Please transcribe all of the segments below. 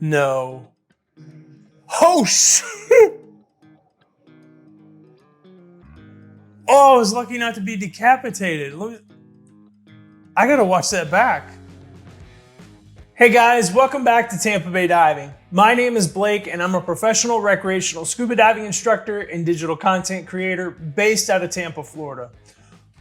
No. Oh, shit. Oh, I was lucky not to be decapitated. I gotta watch that back. Hey guys, welcome back to Tampa Bay Diving. My name is Blake and I'm a professional recreational scuba diving instructor and digital content creator based out of Tampa, Florida.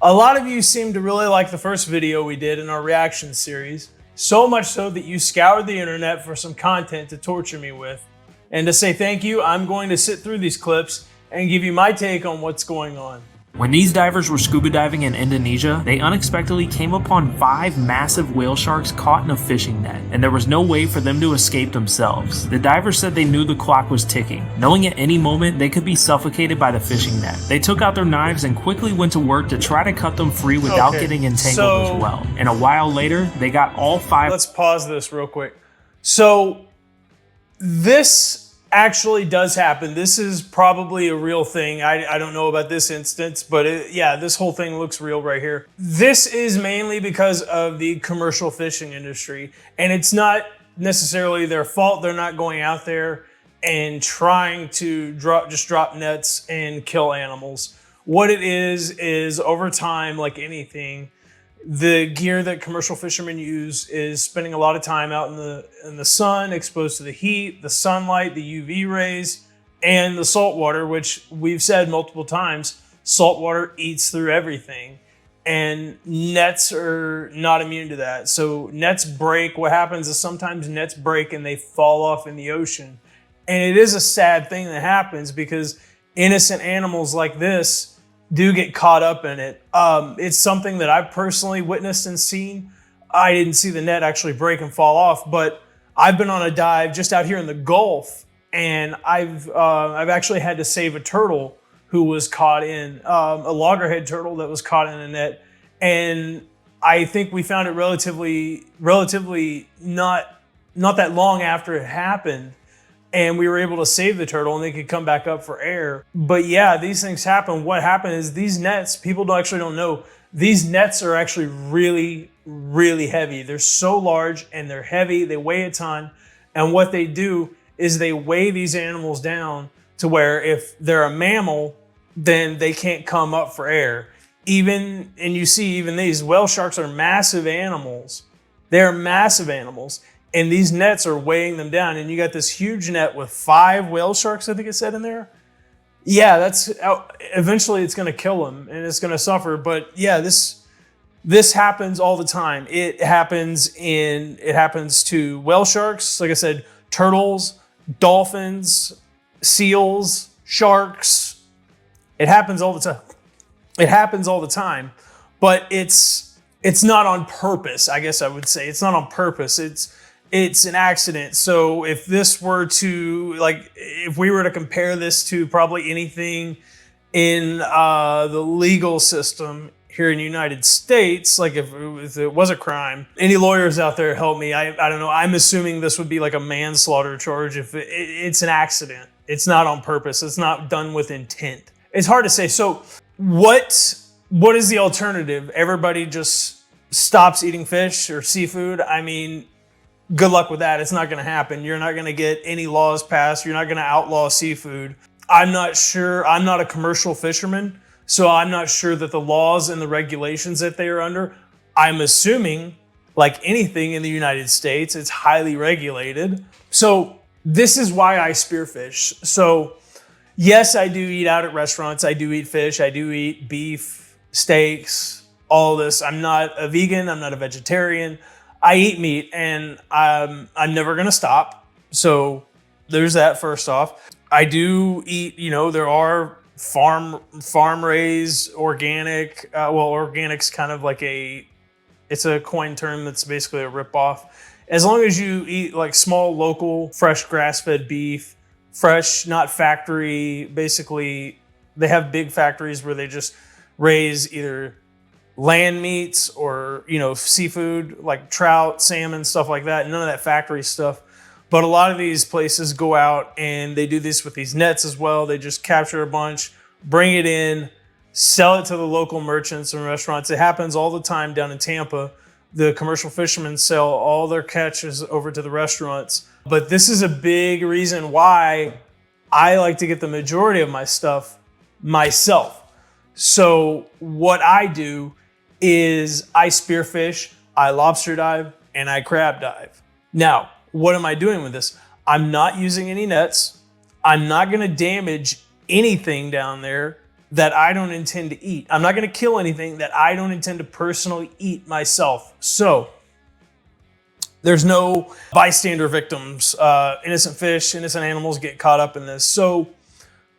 A lot of you seem to really like the first video we did in our reaction series, so much so that you scoured the internet for some content to torture me with. And to say thank you, I'm going to sit through these clips and give you my take on what's going on. When these divers were scuba diving in Indonesia, they unexpectedly came upon 5 massive whale sharks caught in a fishing net, and there was no way for them to escape themselves. The divers said they knew the clock was ticking, knowing at any moment they could be suffocated by the fishing net. They took out their knives and quickly went to work to try to cut them free without getting entangled as well. And a while later, they got all 5. Let's pause this real quick. So this actually does happen. This is probably a real thing. I don't know about this instance, but yeah, this whole thing looks real right here. This is mainly because of the commercial fishing industry, and it's not necessarily their fault. They're not going out there and trying to drop nets and kill animals. What it is over time, like anything, the gear that commercial fishermen use is spending a lot of time out in the sun, exposed to the heat, the sunlight, the UV rays, and the salt water, which we've said multiple times, salt water eats through everything. And nets are not immune to that. So nets break. What happens is sometimes nets break and they fall off in the ocean. And it is a sad thing that happens because innocent animals like this do get caught up in it. It's something that I've personally witnessed and seen. I didn't see the net actually break and fall off, but I've been on a dive just out here in the Gulf, and I've actually had to save a turtle who was caught in a loggerhead turtle that was caught in a net, and I think we found it relatively not that long after it happened. And we were able to save the turtle and they could come back up for air. But yeah, these things happen. What happened is these nets, people actually don't know, these nets are actually really, really heavy. They're so large and they're heavy. They weigh a ton. And what they do is they weigh these animals down to where if they're a mammal, then they can't come up for air. And you see even these whale sharks are massive animals. They're massive animals. And these nets are weighing them down. And you got this huge net with 5 whale sharks, I think it said in there. Yeah, eventually it's going to kill them and it's going to suffer. But yeah, this happens all the time. It happens to whale sharks, like I said, turtles, dolphins, seals, sharks. It happens all the time. It happens all the time. But it's not on purpose, I guess I would say. It's not on purpose. It's an accident. So if this were to, if we were to compare this to probably anything in the legal system here in the United States, like if it was a crime, any lawyers out there help me. I don't know. I'm assuming this would be like a manslaughter charge if it's an accident. It's not on purpose. It's not done with intent. It's hard to say. So what is the alternative? Everybody just stops eating fish or seafood? I mean, good luck with that. It's not going to happen. You're not going to get any laws passed. You're not going to outlaw seafood. I'm not sure. I'm not a commercial fisherman, so I'm not sure that the laws and the regulations that they are under, I'm assuming, like anything in the United States, it's highly regulated. So this is why I spearfish. So yes, I do eat out at restaurants. I do eat fish. I do eat beef, steaks, all this. I'm not a vegan. I'm not a vegetarian. I eat meat and I'm never going to stop. So there's that first off. I do eat, there are farm raised organic. Organic's kind of like it's a coin term that's basically a ripoff. As long as you eat like small, local, fresh grass-fed beef, fresh, not factory, basically they have big factories where they just raise either land meats or, seafood like trout, salmon, stuff like that. None of that factory stuff. But a lot of these places go out and they do this with these nets as well. They just capture a bunch, bring it in, sell it to the local merchants and restaurants. It happens all the time down in Tampa. The commercial fishermen sell all their catches over to the restaurants. But this is a big reason why I like to get the majority of my stuff myself. So what I do is I spearfish, I lobster dive, and I crab dive. Now, what am I doing with this? I'm not using any nets. I'm not going to damage anything down there that I don't intend to eat. I'm not going to kill anything that I don't intend to personally eat myself. So there's no bystander victims. Innocent fish, innocent animals get caught up in this. So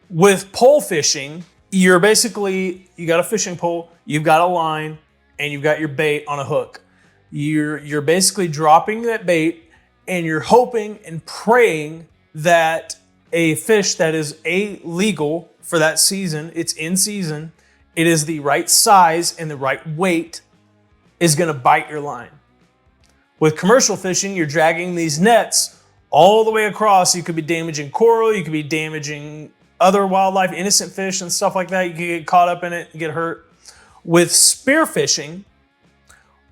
with pole fishing, you got a fishing pole, you've got a line, and you've got your bait on a hook. You're basically dropping that bait, and you're hoping and praying that a fish that is legal for that season, it's in season, it is the right size and the right weight, is going to bite your line. With commercial fishing, you're dragging these nets all the way across. You could be damaging coral, you could be damaging other wildlife, innocent fish and stuff like that. You could get caught up in it and get hurt. With spearfishing,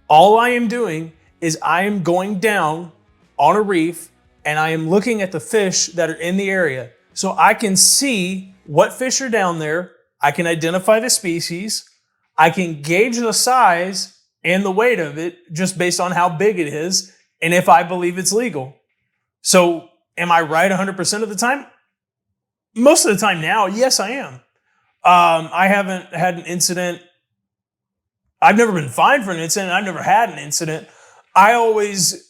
all I am doing is I am going down on a reef and I am looking at the fish that are in the area. So I can see what fish are down there. I can identify the species. I can gauge the size and the weight of it just based on how big it is and if I believe it's legal. So am I right 100% of the time? Most of the time now, yes, I am. I haven't had an incident. I've never been fined for an incident. I've never had an incident. I always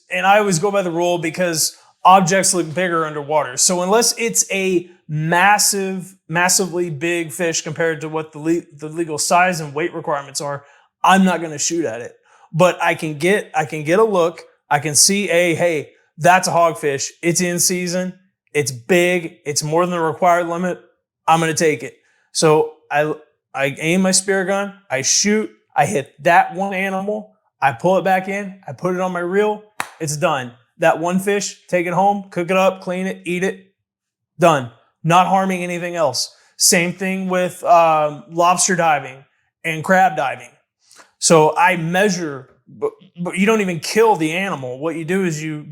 go by the rule because objects look bigger underwater. So unless it's a massively big fish compared to what the legal size and weight requirements are, I'm not going to shoot at it. But I can get a look. I can see hey, that's a hogfish. It's in season. It's big. It's more than the required limit. I'm going to take it. So I aim my spear gun. I shoot. I hit that one animal. I pull it back in. I put it on my reel. It's done. That one fish, take it home, cook it up, clean it, eat it. Done. Not harming anything else. Same thing with lobster diving and crab diving. So I measure, but you don't even kill the animal. What you do is you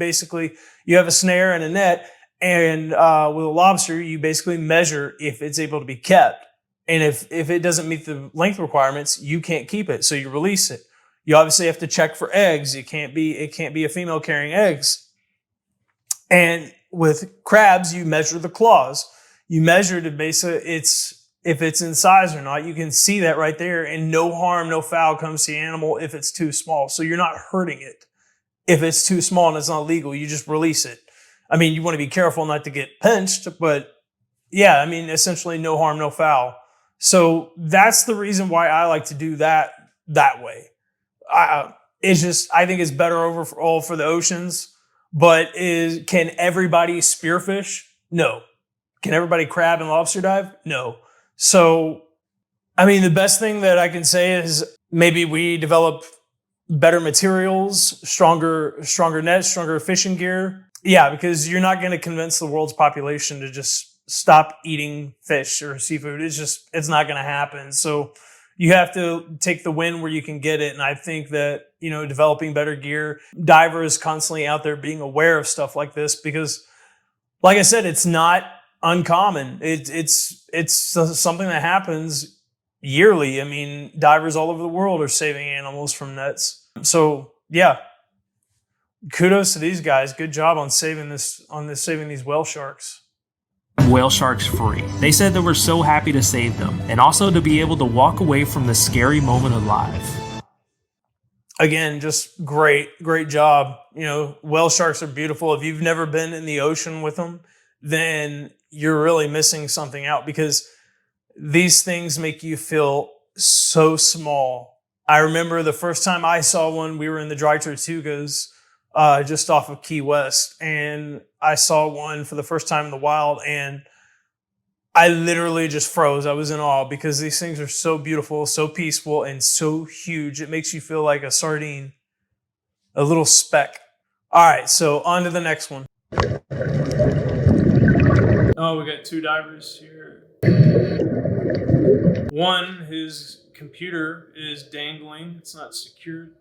have a snare and a net, and with a lobster, you basically measure if it's able to be kept. And if it doesn't meet the length requirements, you can't keep it. So you release it. You obviously have to check for eggs. It can't be a female carrying eggs. And with crabs, you measure the claws. You measure to basically if it's in size or not. You can see that right there, and no harm, no foul comes to the animal if it's too small. So you're not hurting it. If it's too small and it's not legal, you just release it. I mean, you want to be careful not to get pinched, but yeah, I mean, essentially no harm, no foul. So that's the reason why I like to do that way. I think it's better overall for the oceans, but can everybody spearfish? No. Can everybody crab and lobster dive? No. So, I mean, the best thing that I can say is maybe we develop better materials, stronger nets, stronger fishing gear. Yeah, because you're not going to convince the world's population to just stop eating fish or seafood. It's not going to happen. So you have to take the win where you can get it. And I think that, developing better gear, divers constantly out there being aware of stuff like this, because like I said, it's not uncommon. It's something that happens yearly. I mean, divers all over the world are saving animals from nets. So yeah, kudos to these guys. Good job on saving these whale sharks. Whale sharks free. They said they were so happy to save them, and also to be able to walk away from the scary moment alive. Again, just great job. Whale sharks are beautiful. If you've never been in the ocean with them, then you're really missing something out, because these things make you feel so small. I remember the first time I saw one, we were in the Dry Tortugas, just off of Key West, and I saw one for the first time in the wild, and I literally just froze. I was in awe, because these things are so beautiful, so peaceful, and so huge. It makes you feel like a sardine, a little speck. All right, so on to the next one. Oh, we got two divers here. One, his computer is dangling. It's not secured.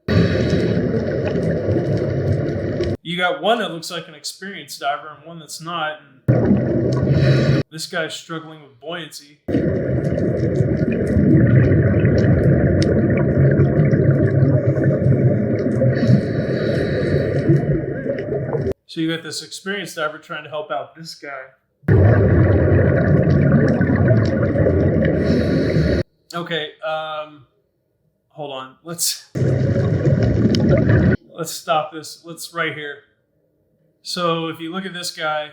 You got one that looks like an experienced diver and one that's not. And this guy's struggling with buoyancy. So you got this experienced diver trying to help out this guy. Okay, hold on. Let's stop this. Let's right here. So if you look at this guy,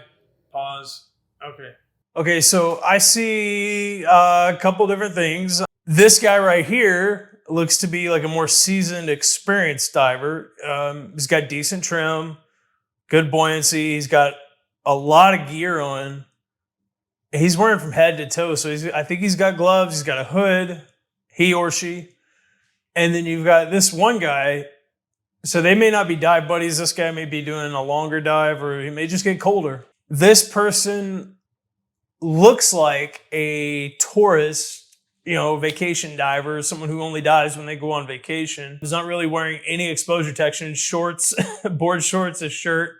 pause. Okay. Okay, so I see a couple different things. This guy right here looks to be like a more seasoned, experienced diver. He's got decent trim, good buoyancy. He's got a lot of gear on. He's wearing from head to toe. So I think he's got gloves. He's got a hood, he or she. And then you've got this one guy. So they may not be dive buddies. This guy may be doing a longer dive, or he may just get colder. This person looks like a tourist, vacation diver, someone who only dives when they go on vacation. He's not really wearing any exposure protection, shorts, board shorts, a shirt,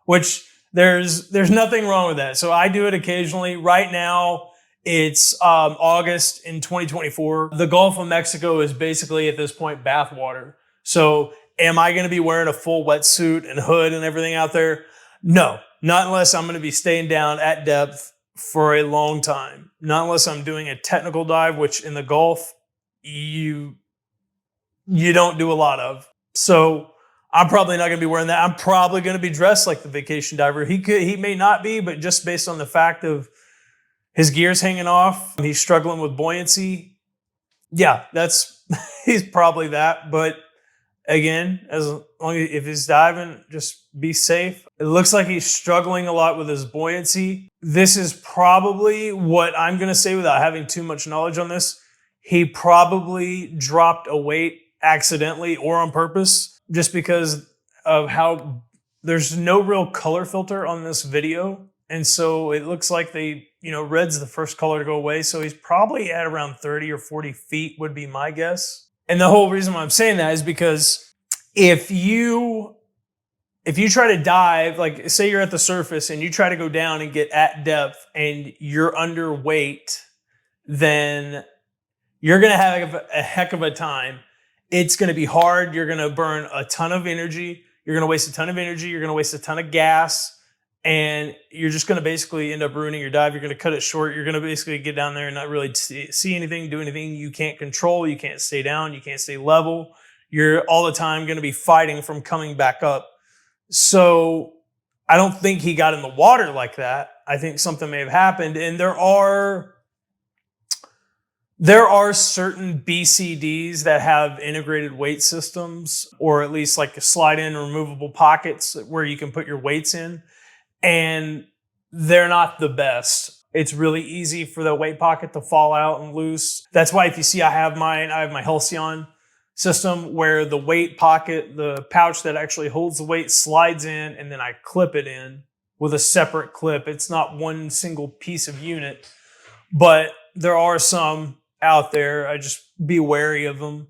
which there's nothing wrong with that. So I do it occasionally. Right now, it's August in 2024. The Gulf of Mexico is basically at this point bathwater. So am I going to be wearing a full wetsuit and hood and everything out there? No, not unless I'm going to be staying down at depth for a long time. Not unless I'm doing a technical dive, which in the Gulf, you don't do a lot of. So I'm probably not going to be wearing that. I'm probably going to be dressed like the vacation diver. He may not be, but just based on the fact of his gear's hanging off, he's struggling with buoyancy. Yeah, he's probably that. But again, as long as if he's diving, just be safe. It looks like he's struggling a lot with his buoyancy. This is probably what I'm going to say without having too much knowledge on this. He probably dropped a weight accidentally or on purpose, just because of how there's no real color filter on this video. And so it looks like red's the first color to go away. So he's probably at around 30 or 40 feet would be my guess. And the whole reason why I'm saying that is because if you try to dive, like say you're at the surface and you try to go down and get at depth and you're underweight, then you're going to have a heck of a time. It's going to be hard. You're going to burn a ton of energy. You're going to waste a ton of energy. You're going to waste a ton of gas. And you're just going to basically end up ruining your dive. You're going to cut it short. You're going to basically get down there and not really see anything, do anything. You can't control. You can't stay down. You can't stay level. You're all the time going to be fighting from coming back up. So I don't think he got in the water like that. I think something may have happened. And there are certain BCDs that have integrated weight systems, or at least like slide-in removable pockets where you can put your weights in. And they're not the best. It's really easy for the weight pocket to fall out and loose. That's why if you see I have my Halcyon system where the weight pocket, the pouch that actually holds the weight slides in, and then I clip it in with a separate clip. It's not one single piece of unit, but there are some out there. I just be wary of them,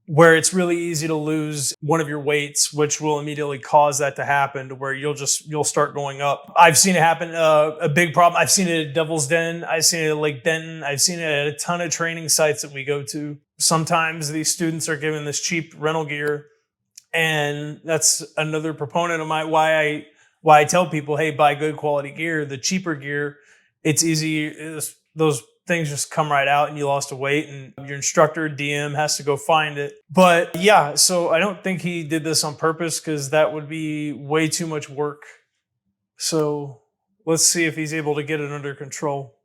where it's really easy to lose one of your weights, which will immediately cause that to happen, to where you'll start going up. I've seen it happen. A big problem. I've seen it at Devil's Den. I've seen it at Lake Denton. I've seen it at a ton of training sites that we go to. Sometimes these students are given this cheap rental gear, and that's another proponent of why I tell people, hey, buy good quality gear. The cheaper gear, it's easy. Those things just come right out and you lost a weight, and your instructor DM has to go find it. But yeah, so I don't think he did this on purpose, because that would be way too much work. So let's see if he's able to get it under control.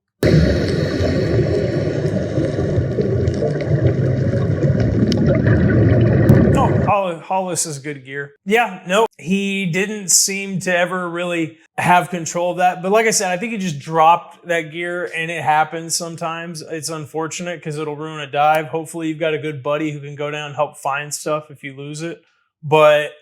Hollis is good gear. Yeah, no, he didn't seem to ever really have control of that. But like I said, I think he just dropped that gear, and it happens sometimes. It's unfortunate because it'll ruin a dive. Hopefully you've got a good buddy who can go down and help find stuff if you lose it. But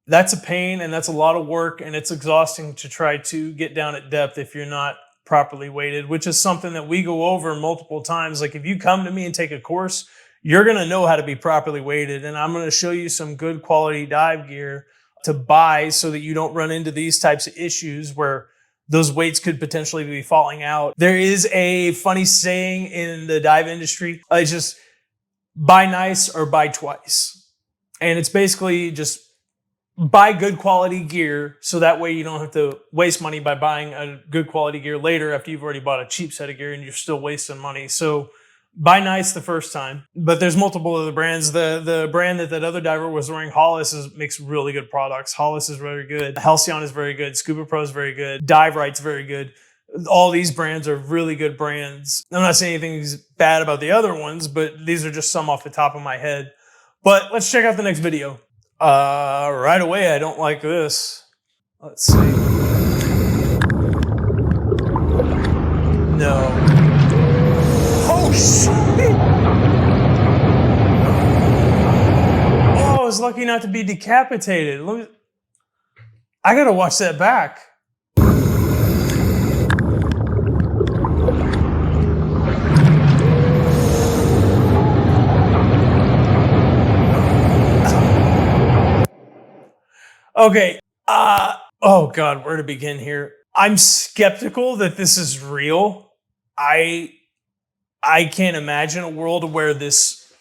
that's a pain, and that's a lot of work, and it's exhausting to try to get down at depth if you're not properly weighted, which is something that we go over multiple times. Like if you come to me and take a course, you're going to know how to be properly weighted. And I'm going to show you some good quality dive gear to buy so that you don't run into these types of issues where those weights could potentially be falling out. There is a funny saying in the dive industry. It's just buy nice or buy twice. And it's basically just buy good quality gear so that way you don't have to waste money by buying a good quality gear later after you've already bought a cheap set of gear and you're still wasting money. So buy nice the first time, but there's multiple other brands. The brand that other diver was wearing, Harasses, makes really good products. Harasses is very good. Halcyon is very good. Scuba Pro is very good. Dive Right's very good. All these brands are really good brands. I'm not saying anything's bad about the other ones, but these are just some off the top of my head. But let's check out the next video. Right away, I don't like this. Let's see. No. Oh, shit! Oh, I was lucky not to be decapitated. I gotta watch that back. Okay. Oh God, where to begin here? I'm skeptical that this is real. I can't imagine a world where this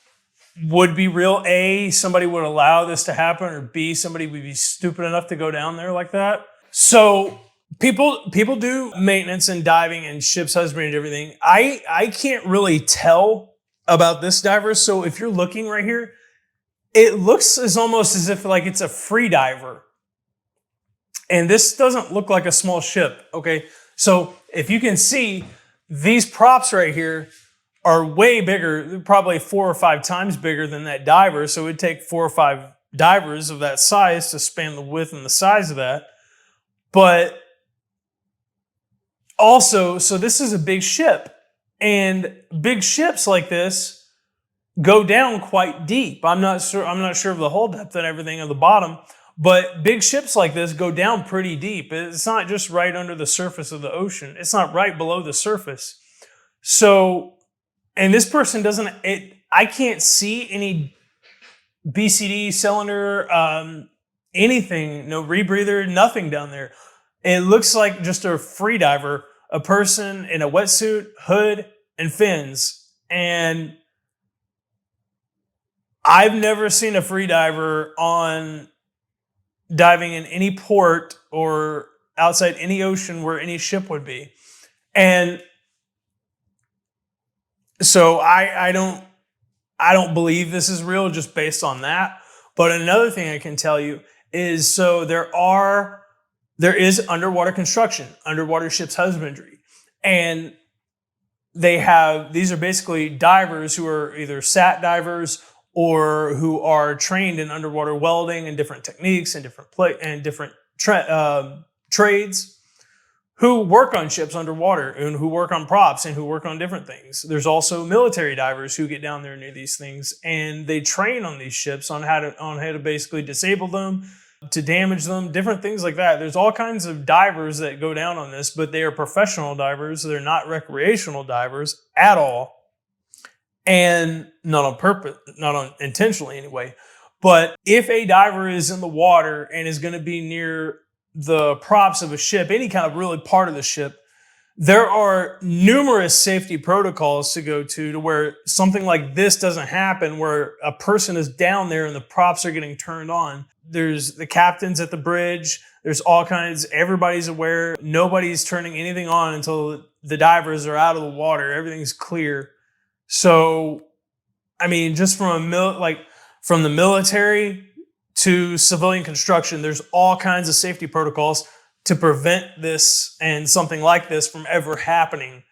would be real. A, somebody would allow this to happen, or B, somebody would be stupid enough to go down there like that. So people do maintenance and diving and ship's husbandry and everything. I can't really tell about this diver. So if you're looking right here, it looks almost as if like it's a free diver. And this doesn't look like a small ship, okay? So if you can see, these props right here are way bigger. They're probably 4 or 5 times bigger than that diver. So it would take 4 or 5 divers of that size to span the width and the size of that. But also, so this is a big ship. And big ships like this go down quite deep. I'm not sure of the hull depth and everything at the bottom, but big ships like this go down pretty deep. It's not just right under the surface of the ocean. It's not right below the surface. So, and this person I can't see any BCD cylinder, anything, no rebreather, nothing down there. It looks like just a free diver, a person in a wetsuit, hood, and fins. And I've never seen a free diver on diving in any port or outside any ocean where any ship would be. And so I don't believe this is real just based on that. But another thing I can tell you is, so there is underwater construction, underwater ship's husbandry. And these are basically divers who are either sat divers or who are trained in underwater welding and different techniques and different trades, who work on ships underwater and who work on props and who work on different things. There's also military divers who get down there near these things, and they train on these ships on how to basically disable them, to damage them, different things like that. There's all kinds of divers that go down on this, but they are professional divers. They're not recreational divers at all. And not on purpose, intentionally anyway. But if a diver is in the water and is going to be near the props of a ship, any kind of really part of the ship, there are numerous safety protocols to go to where something like this doesn't happen, where a person is down there and the props are getting turned on. There's the captains at the bridge. There's all kinds. Everybody's aware. Nobody's turning anything on until the divers are out of the water. Everything's clear. So, I mean, just from the military to civilian construction, there's all kinds of safety protocols to prevent this and something like this from ever happening.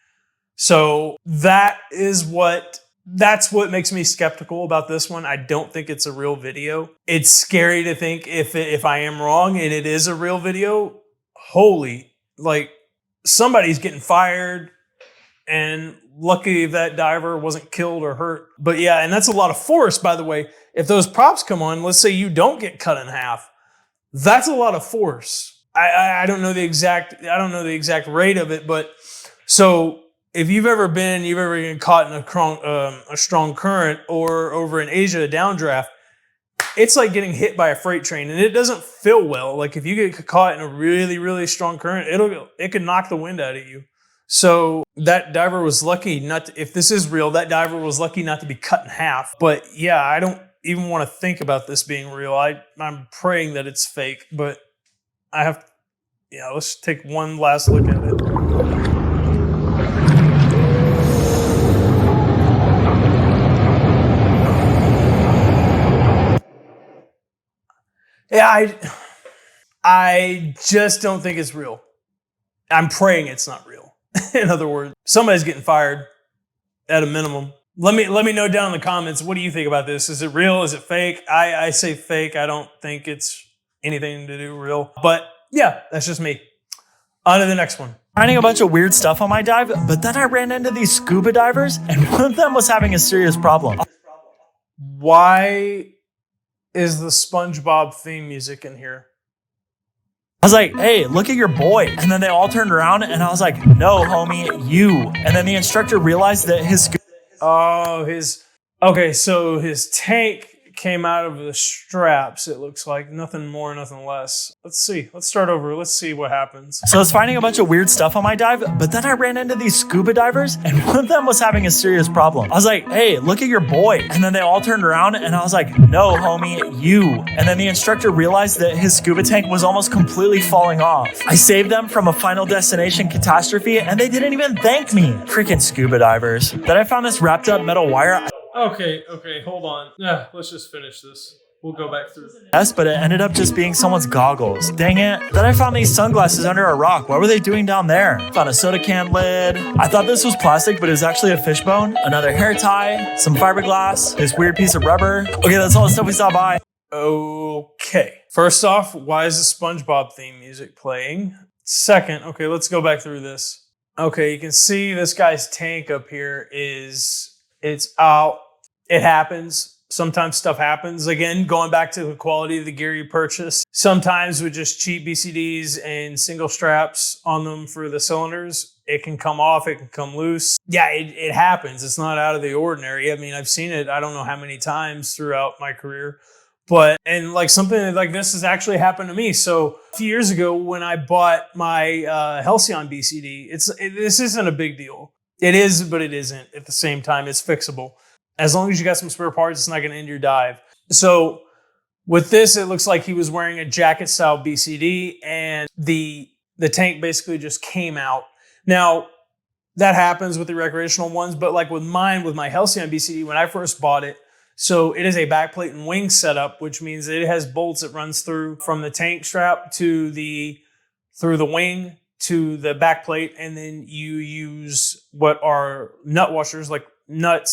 So that's what makes me skeptical about this one. I don't think it's a real video. It's scary to think if I am wrong and it is a real video, holy, like somebody's getting fired. And lucky that diver wasn't killed or hurt. But yeah, and that's a lot of force, by the way. If those props come on, let's say you don't get cut in half, that's a lot of force. I don't know the exact rate of it, but so if you've ever been caught in a strong current or over in Asia, a downdraft, it's like getting hit by a freight train, and it doesn't feel well. Like if you get caught in a really, really strong current, it could knock the wind out of you. So that diver was lucky not to, if this is real, that diver was lucky not to be cut in half. But yeah, I don't even want to think about this being real. I'm praying that it's fake, but I have, let's take one last look at it. Yeah, I just don't think it's real. I'm praying it's not real. In other words, somebody's getting fired at a minimum. Let me know down in the comments, what do you think about this? Is it real? Is it fake? I say fake. I don't think it's anything to do real. But yeah, that's just me. On to the next one. Finding a bunch of weird stuff on my dive, but then I ran into these scuba divers, and one of them was having a serious problem. Why is the SpongeBob theme music in here? I was like, hey, look at your boy. And then they all turned around, and I was like, no, homie, you. And then the instructor realized that his... Okay, so his tank came out of the straps, it looks like. Nothing more, nothing less. Let's see. Let's start over. Let's see what happens. So I was finding a bunch of weird stuff on my dive, but then I ran into these scuba divers, and one of them was having a serious problem. I was like, hey, look at your boy. And then they all turned around, and I was like, no, homie, you. And then the instructor realized that his scuba tank was almost completely falling off. I saved them from a final destination catastrophe, and they didn't even thank me. Freaking scuba divers. Then I found this wrapped up metal wire. Okay, hold on. Yeah, let's just finish this. We'll go back through. Yes, but it ended up just being someone's goggles. Dang it. Then I found these sunglasses under a rock. What were they doing down there? Found a soda can lid. I thought this was plastic, but it was actually a fishbone. Another hair tie, some fiberglass, this weird piece of rubber. Okay, that's all the stuff we saw by. Okay. First off, why is the SpongeBob theme music playing? Second, okay, let's go back through this. Okay, you can see this guy's tank up here it's out. It happens. Sometimes stuff happens. Again, going back to the quality of the gear you purchase. Sometimes with just cheap BCDs and single straps on them for the cylinders, it can come off, it can come loose. Yeah, it happens. It's not out of the ordinary. I mean, I've seen it, I don't know how many times throughout my career. And like something like this has actually happened to me. So a few years ago when I bought my Halcyon BCD, this isn't a big deal. It is, but it isn't at the same time. It's fixable. As long as you got some spare parts, it's not going to end your dive. So with this, it looks like he was wearing a jacket style BCD and the tank basically just came out. Now, that happens with the recreational ones, but like with mine, with my Halcyon BCD, when I first bought it, so it is a backplate and wing setup, which means it has bolts that runs through from the tank strap through the wing to the backplate, and then you use what are nut washers, like nut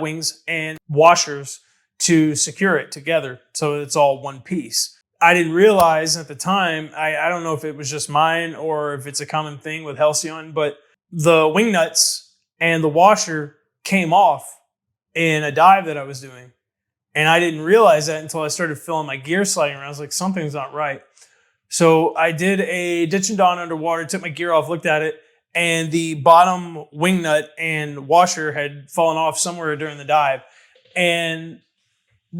wings and washers to secure it together so it's all one piece. I didn't realize at the time, I don't know if it was just mine or if it's a common thing with Halcyon, but the wing nuts and the washer came off in a dive that I was doing. And I didn't realize that until I started feeling my gear sliding around. I was like, something's not right. So I did a ditch and dawn underwater, took my gear off, looked at it, and the bottom wing nut and washer had fallen off somewhere during the dive. And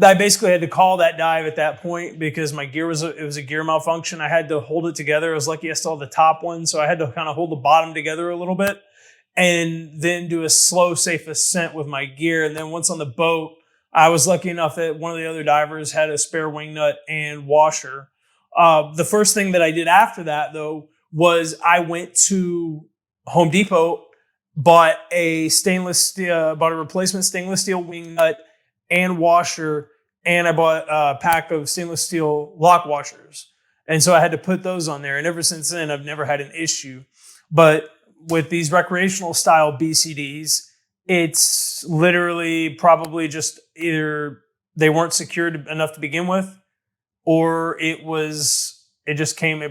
I basically had to call that dive at that point because my gear was a gear malfunction. I had to hold it together. I was lucky I still had the top one, so I had to kind of hold the bottom together a little bit and then do a slow, safe ascent with my gear. And then once on the boat, I was lucky enough that one of the other divers had a spare wing nut and washer. The first thing that I did after that, though, was I went to Home Depot, bought a replacement stainless steel wing nut and washer, and I bought a pack of stainless steel lock washers. And so I had to put those on there. And ever since then, I've never had an issue. But with these recreational style BCDs, it's literally probably just either they weren't secured enough to begin with, or it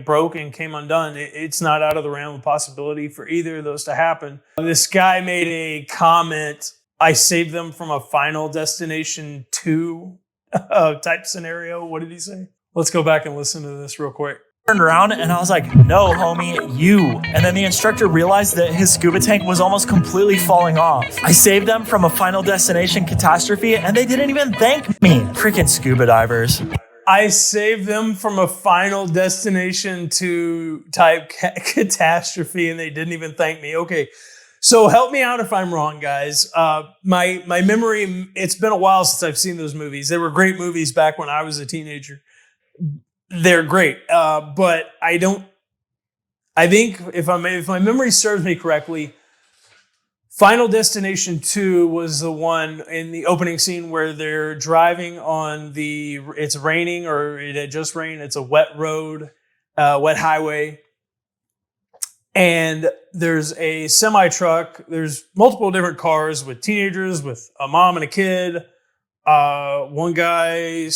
broke and came undone. It's not out of the realm of possibility for either of those to happen. This guy made a comment, I saved them from a final destination 2 type scenario. What did he say? Let's go back and listen to this real quick. turned around and I was like, no, homie, you. And then the instructor realized that his scuba tank was almost completely falling off. I saved them from a final destination catastrophe and they didn't even thank me. Freaking scuba divers. I saved them from a final destination to type catastrophe and they didn't even thank me. Okay. So help me out if I'm wrong, guys. My memory, it's been a while since I've seen those movies. They were great movies back when I was a teenager. They're great. But I think if my memory serves me correctly, Final Destination 2 was the one in the opening scene where they're driving on it's raining or it had just rained. It's a wet road, wet highway. And there's a semi truck. There's multiple different cars with teenagers, with a mom and a kid. One guy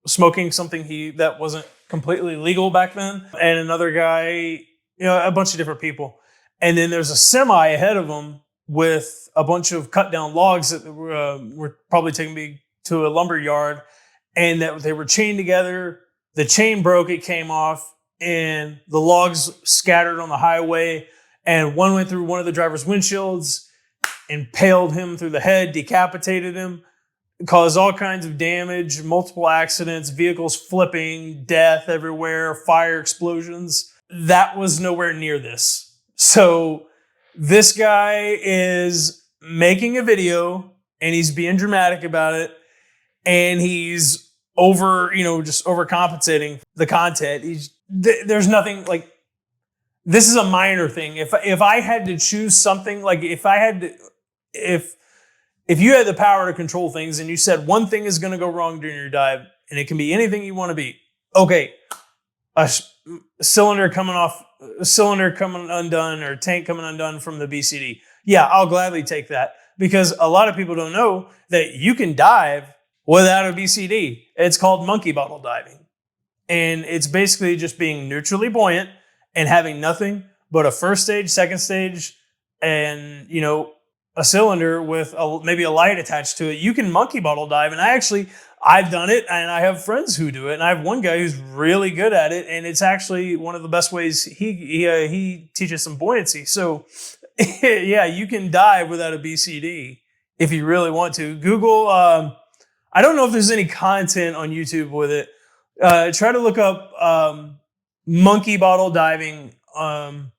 smoking something that wasn't completely legal back then, and another guy, a bunch of different people. And then there's a semi ahead of them with a bunch of cut down logs that were probably taking me to a lumber yard, and that they were chained together. The chain broke, it came off, and the logs scattered on the highway, and one went through one of the driver's windshields, impaled him through the head, decapitated him, caused all kinds of damage, multiple accidents, vehicles flipping, death everywhere, fire explosions. That was nowhere near this. So this guy is making a video and he's being dramatic about it, and he's just overcompensating the content. There's nothing like, this is a minor thing. If I had to choose something, like if you had the power to control things and you said one thing is going to go wrong during your dive, and it can be anything you want to be. Okay, a cylinder coming undone or tank coming undone from the BCD. Yeah, I'll gladly take that, because a lot of people don't know that you can dive without a BCD. It's called monkey bottle diving. And it's basically just being neutrally buoyant and having nothing but a first stage, second stage, and, a cylinder with maybe a light attached to it. You can monkey bottle dive. And I've done it, and I have friends who do it. And I have one guy who's really good at it. And it's actually one of the best ways he teaches some buoyancy. So yeah, you can dive without a BCD if you really want to. Google, I don't know if there's any content on YouTube with it. Try to look up monkey bottle diving, on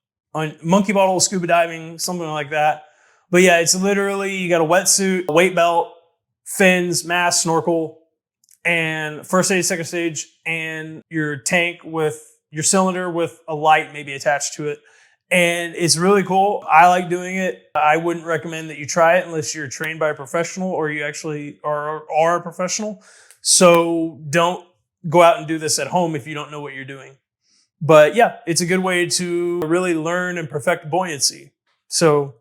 monkey bottle scuba diving, something like that. But yeah, it's literally, you got a wetsuit, a weight belt, fins, mask, snorkel, and first stage, second stage, and your tank with your cylinder with a light maybe attached to it. And it's really cool. I like doing it. I wouldn't recommend that you try it unless you're trained by a professional or you actually are a professional. So don't go out and do this at home if you don't know what you're doing. But yeah, it's a good way to really learn and perfect buoyancy. So,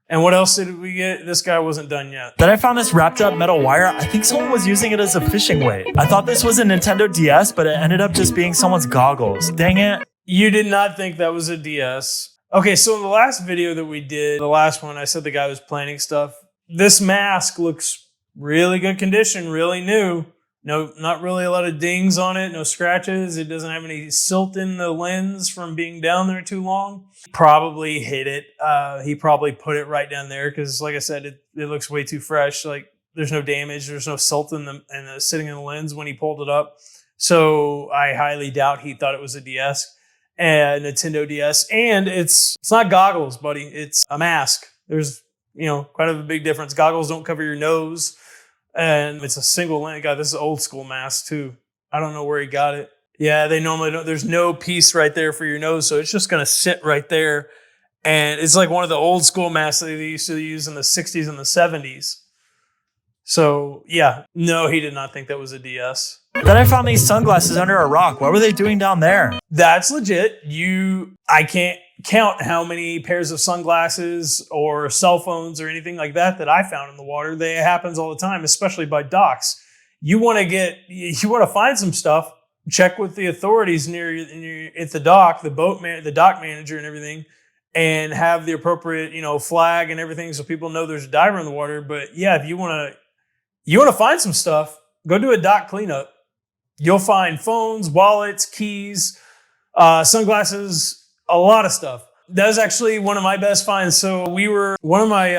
and what else did we get? This guy wasn't done yet. Then I found this wrapped up metal wire. I think someone was using it as a fishing weight. I thought this was a Nintendo DS, but it ended up just being someone's goggles. Dang it. You did not think that was a DS. Okay, so in the last video that we did, the last one, I said the guy was planning stuff. This mask looks really good condition, really new. No, not really a lot of dings on it, no scratches. It doesn't have any silt in the lens from being down there too long. Probably hit it. He probably put it right down there because, like I said, it looks way too fresh. Like there's no damage, there's no silt in the sitting in the lens when he pulled it up. So I highly doubt he thought it was a DS, a Nintendo DS. And it's not goggles, buddy. It's a mask. There's quite a big difference. Goggles don't cover your nose. And it's a single lens. God, this is an old school mask too. I don't know where he got it. Yeah, they normally don't. There's no piece right there for your nose, so it's just going to sit right there. And it's like one of the old school masks that they used to use in the 60s and the 70s. So yeah, no, he did not think that was a DS. Then I found these sunglasses under a rock. What were they doing down there? That's legit. I can't count how many pairs of sunglasses or cell phones or anything like that I found in the water. That happens all the time, especially by docks. You want to find some stuff, check with the authorities at the dock, the dock manager and everything, and have the appropriate, flag and everything so people know there's a diver in the water. But yeah, if you want to find some stuff, go do a dock cleanup. You'll find phones, wallets, keys, Sunglasses, a lot of stuff. That was actually one of my best finds. So we were, one of my,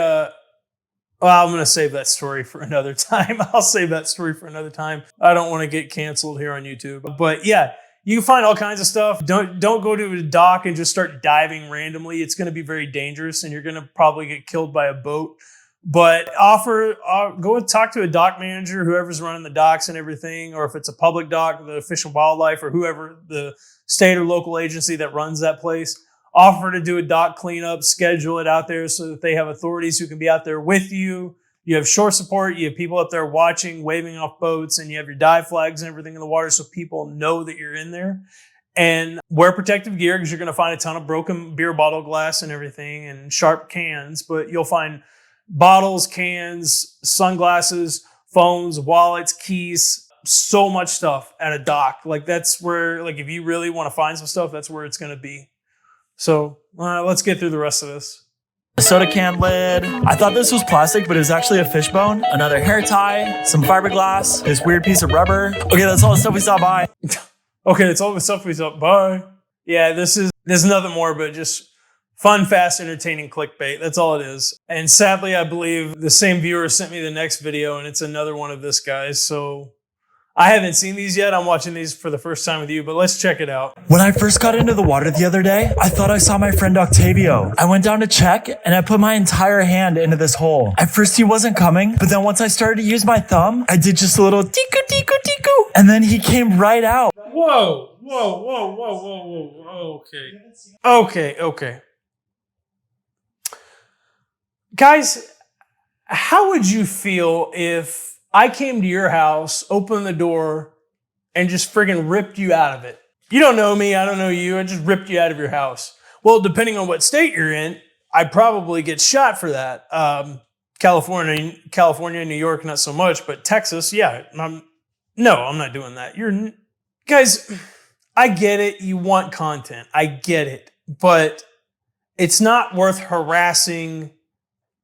well, I'm going to save that story for another time. I'll save that story for another time. I don't want to get canceled here on YouTube. But yeah, you can find all kinds of stuff. Don't go to a dock and just start diving randomly. It's going to be very dangerous and you're going to probably get killed by a boat. But go and talk to a dock manager, whoever's running the docks and everything, or if it's a public dock, the Fish and Wildlife, or whoever, the state or local agency that runs that place. Offer to do a dock cleanup, schedule it out there so that they have authorities who can be out there with you. You have shore support, you have people up there watching, waving off boats, and you have your dive flags and everything in the water so people know that you're in there. And wear protective gear because you're going to find a ton of broken beer bottle glass and everything and sharp cans, but you'll find bottles, cans, sunglasses, phones, wallets, keys, so much stuff at a dock. Like that's where, like if you really want to find some stuff, that's where it's going to be. So let's get through the rest of this. A soda can lid. I thought this was plastic, but it was actually a fish bone. Another hair tie, some fiberglass, this weird piece of rubber. Okay, that's all the stuff we saw. Bye. Okay, that's all the stuff we saw. Bye. Yeah, there's nothing more but just fun, fast, entertaining clickbait. That's all it is. And sadly, I believe the same viewer sent me the next video, and it's another one of this guy's. So I haven't seen these yet. I'm watching these for the first time with you, but let's check it out. When I first got into the water the other day, I thought I saw my friend Octavio. I went down to check, and I put my entire hand into this hole. At first, he wasn't coming, but then once I started to use my thumb, I did just a little tiku, tiku, tiku, and then he came right out. Whoa. Okay. Guys, how would you feel if I came to your house, opened the door, and just friggin' ripped you out of it? You don't know me, I don't know you, I just ripped you out of your house. Well, depending on what state you're in, I'd probably get shot for that. California, New York, not so much, but Texas, yeah. I'm not doing that. Guys, I get it, you want content, I get it, but it's not worth harassing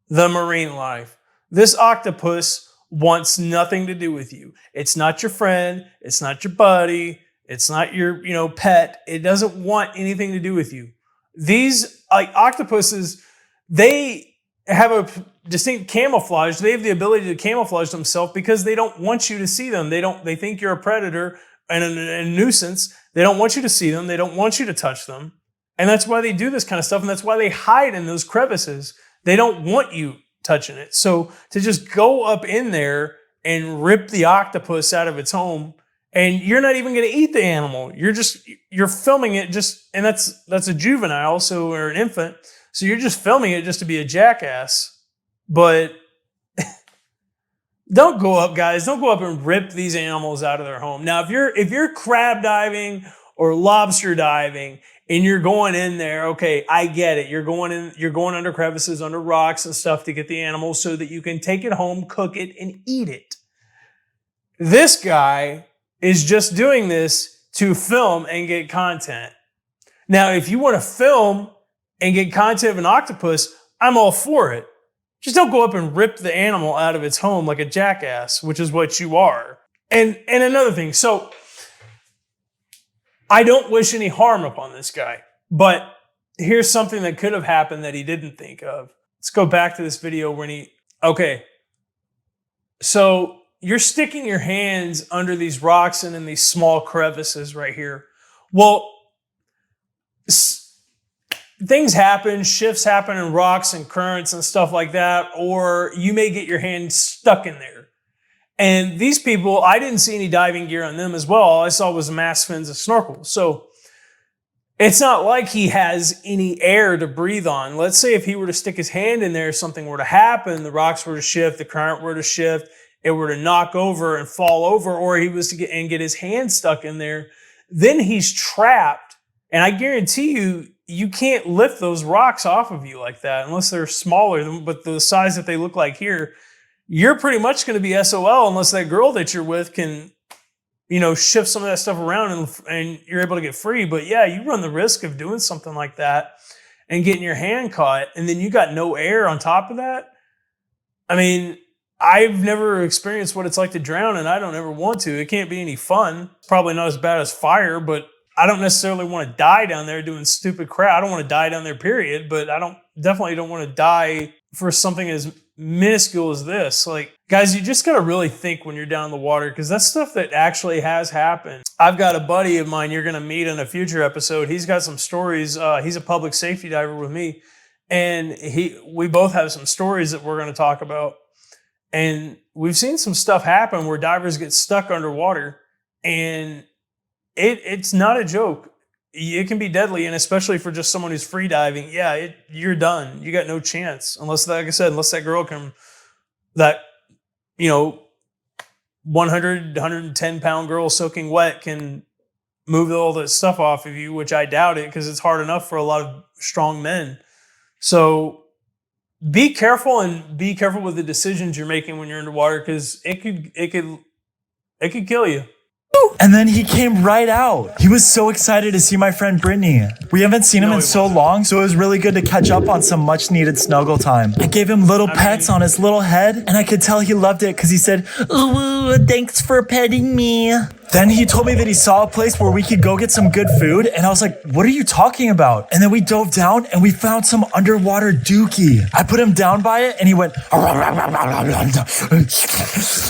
the marine life. This octopus wants nothing to do with you. It's not your friend. It's not your buddy. It's not your, pet. It doesn't want anything to do with you. These octopuses, they have a distinct camouflage. They have the ability to camouflage themselves because they don't want you to see them. They think you're a predator and a nuisance. They don't want you to see them. They don't want you to touch them. And that's why they do this kind of stuff. And that's why they hide in those crevices. They don't want you touching it. So to just go up in there and rip the octopus out of its home, and you're not even going to eat the animal. You're filming it and that's a juvenile, or an infant. So you're just filming it just to be a jackass. But don't go up, guys. Don't go up and rip these animals out of their home. Now, if you're crab diving or lobster diving, and you're going in there, okay, I get it. You're going under crevices, under rocks and stuff to get the animals so that you can take it home, cook it, and eat it. This guy is just doing this to film and get content. Now, if you want to film and get content of an octopus, I'm all for it. Just don't go up and rip the animal out of its home like a jackass, which is what you are. And another thing, so I don't wish any harm upon this guy, but here's something that could have happened that he didn't think of. Let's go back to this video okay. So you're sticking your hands under these rocks and in these small crevices right here. Well, things happen, shifts happen in rocks and currents and stuff like that, or you may get your hand stuck in there. And these people, I didn't see any diving gear on them as well. All I saw was mask fins and snorkels. So it's not like he has any air to breathe on. Let's say if he were to stick his hand in there, something were to happen, the rocks were to shift, the current were to shift, it were to knock over and fall over, or he was to get his hand stuck in there, then he's trapped. And I guarantee you can't lift those rocks off of you like that unless they're smaller, but the size that they look like here. You're pretty much going to be SOL unless that girl that you're with can, shift some of that stuff around and you're able to get free. But yeah, you run the risk of doing something like that and getting your hand caught, and then you got no air on top of that. I mean, I've never experienced what it's like to drown, and I don't ever want to. It can't be any fun. It's probably not as bad as fire, but I don't necessarily want to die down there doing stupid crap. I don't want to die down there, period. But definitely don't want to die for something as minuscule as this. Like, guys, you just got to really think when you're down in the water, because that's stuff that actually has happened. I've got a buddy of mine you're going to meet in a future episode. He's got some stories. He's a public safety diver with me. And we both have some stories that we're going to talk about. And we've seen some stuff happen where divers get stuck underwater, and it's not a joke. It can be deadly, and especially for just someone who's free diving. Yeah, you're done. You got no chance unless, like I said, unless that girl can, that 100, 110-pound girl soaking wet can move all that stuff off of you, which I doubt it, because it's hard enough for a lot of strong men. So be careful, and be careful with the decisions you're making when you're underwater, because it could kill you. And then he came right out. He was so excited to see my friend Brittany. We haven't seen him in so long, so it was really good to catch up on some much needed snuggle time. I gave him little pets on his little head, and I could tell he loved it because he said, "Ooh, thanks for petting me." Then he told me that he saw a place where we could go get some good food, and I was like, "What are you talking about?" And then we dove down and we found some underwater dookie. I put him down by it and he went,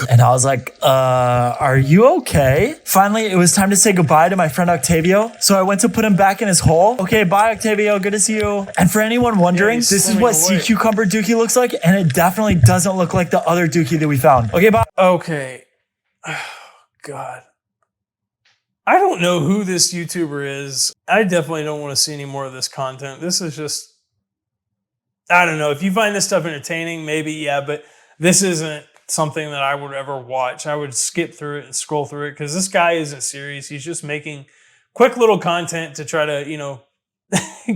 and I was like, are you okay? Finally, it was time to say goodbye to my friend Octavio. So I went to put him back in his hole. Okay, bye Octavio, good to see you. And for anyone wondering, this is what sea cucumber dookie looks like, and it definitely doesn't look like the other dookie that we found. Okay, bye. Okay. Oh, God. I don't know who this YouTuber is. I definitely don't want to see any more of this content. This is just, I don't know. If you find this stuff entertaining, maybe, yeah, but this isn't something that I would ever watch. I would skip through it and scroll through it, because this guy isn't serious. He's just making quick little content to try to,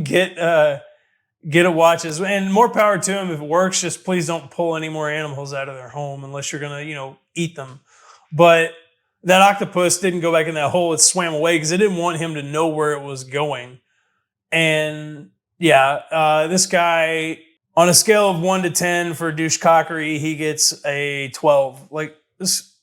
get a watches. And more power to him. If it works, just please don't pull any more animals out of their home unless you're going to, eat them. But that octopus didn't go back in that hole. It swam away because it didn't want him to know where it was going. And yeah, this guy, on a scale of 1 to 10 for douchecockery, he gets a 12. Like, this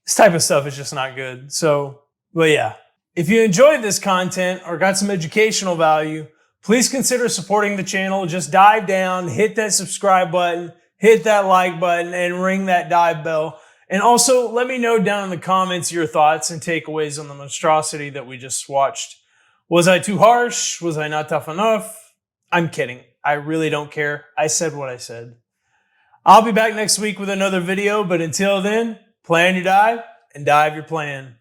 type of stuff is just not good. So, but yeah. If you enjoyed this content or got some educational value, please consider supporting the channel. Just dive down, hit that subscribe button, hit that like button, and ring that dive bell. And also, let me know down in the comments your thoughts and takeaways on the monstrosity that we just watched. Was I too harsh? Was I not tough enough? I'm kidding. I really don't care. I said what I said. I'll be back next week with another video, but until then, plan your dive and dive your plan.